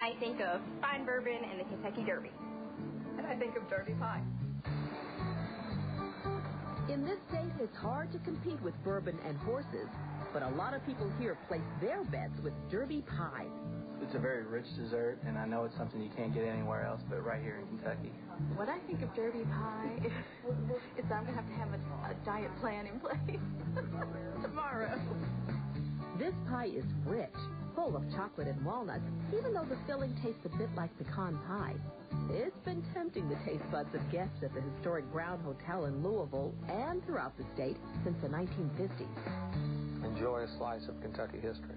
I think of fine bourbon and the Kentucky Derby. And I think of Derby pie. In this state, it's hard to compete with bourbon and horses, but a lot of people here place their bets with Derby pie. It's a very rich dessert, and I know it's something you can't get anywhere else but right here in Kentucky. When I think of Derby pie, it's I'm going to have a diet plan in place tomorrow. This pie is rich, full of chocolate and walnuts, even though the filling tastes a bit like pecan pie. It's been tempting the taste buds of guests at the historic Brown Hotel in Louisville and throughout the state since the 1950s. Enjoy a slice of Kentucky history.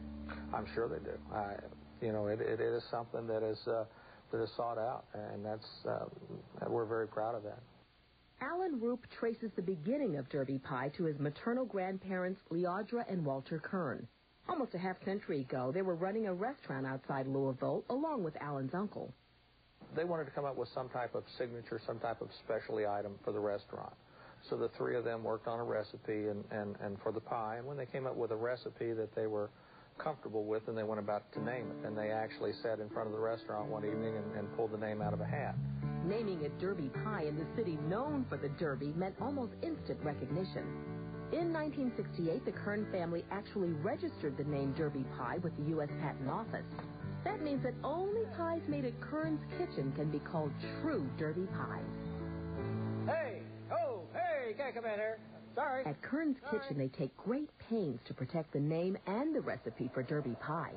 I'm sure they do. It is something that is sought out, and we're very proud of that. Alan Roop traces the beginning of Derby pie to his maternal grandparents, Leodra and Walter Kern. Almost a half-century ago, they were running a restaurant outside Louisville, along with Alan's uncle. They wanted to come up with some type of signature, some type of specialty item for the restaurant. So the three of them worked on a recipe and for the pie, and when they came up with a recipe that they were comfortable with, and they went about to name it, and they actually sat in front of the restaurant one evening and pulled the name out of a hat. Naming it Derby pie in the city known for the Derby meant almost instant recognition. In 1968, the Kern family actually registered the name Derby pie with the U.S. Patent Office. That means that only pies made at Kern's Kitchen can be called true Derby pies. Hey! Oh, hey! Can't come in here. Sorry. At Kern's Kitchen, they take great pains to protect the name and the recipe for Derby pie.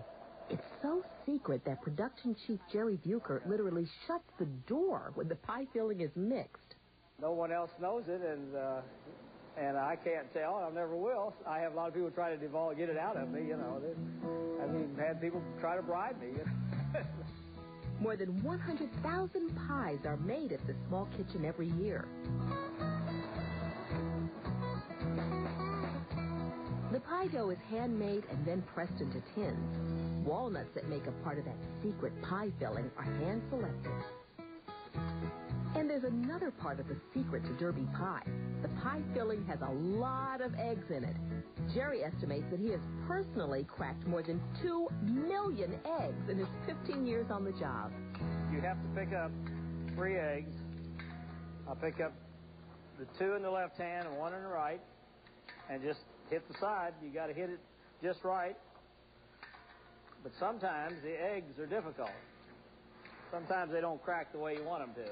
It's so secret that production chief Jerry Bucher literally shuts the door when the pie filling is mixed. No one else knows it, and I can't tell. I never will. I have a lot of people try to get it out of me. I've had people try to bribe me. More than 100,000 pies are made at the small kitchen every year. The pie dough is handmade and then pressed into tins. Walnuts that make a part of that secret pie filling are hand-selected. And there's another part of the secret to Derby pie. The pie filling has a lot of eggs in it. Jerry estimates that he has personally cracked more than 2 million eggs in his 15 years on the job. You have to pick up 3 eggs. I'll pick up the 2 in the left hand and 1 in the right, and just hit the side. You got to hit it just right. But sometimes the eggs are difficult. Sometimes they don't crack the way you want them to.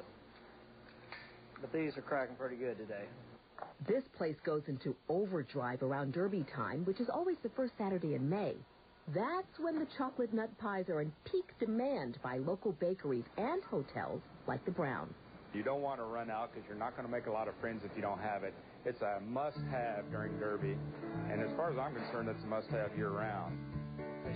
But these are cracking pretty good today. This place goes into overdrive around Derby time, which is always the first Saturday in May. That's when the chocolate nut pies are in peak demand by local bakeries and hotels like the Brown. You don't want to run out because you're not going to make a lot of friends if you don't have it. It's a must-have during Derby, and as far as I'm concerned, it's a must-have year-round.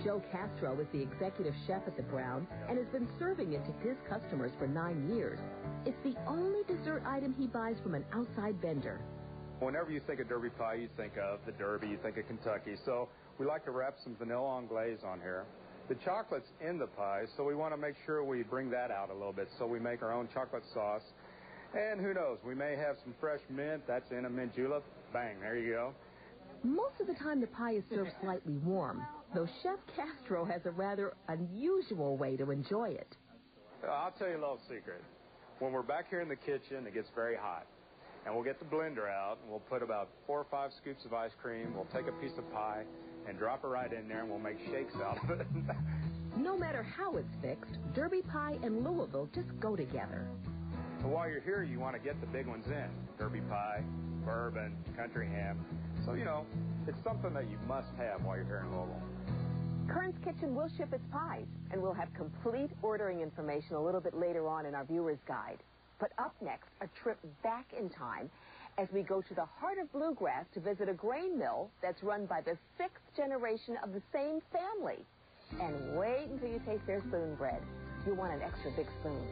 Joe Castro is the executive chef at the Brown and has been serving it to his customers for 9 years. It's the only dessert item he buys from an outside vendor. Whenever you think of Derby pie, you think of the Derby, you think of Kentucky. So we like to wrap some vanilla anglaise on here. The chocolate's in the pie, so we want to make sure we bring that out a little bit. So we make our own chocolate sauce. And who knows, we may have some fresh mint. That's in a mint julep. Bang, there you go. Most of the time, the pie is served slightly warm, though Chef Castro has a rather unusual way to enjoy it. I'll tell you a little secret. When we're back here in the kitchen, it gets very hot. And we'll get the blender out, and we'll put about 4 or 5 scoops of ice cream. We'll take a piece of pie and drop it right in there, and we'll make shakes out of it. No matter how it's fixed, Derby pie and Louisville just go together. So while you're here, you want to get the big ones in. Derby pie, bourbon, country ham. So, it's something that you must have while you're here in Louisville. Kern's Kitchen will ship its pies, and we'll have complete ordering information a little bit later on in our viewer's guide. But up next, a trip back in time as we go to the heart of Bluegrass to visit a grain mill that's run by the 6th generation of the same family. And wait until you taste their spoon bread. You'll want an extra big spoon.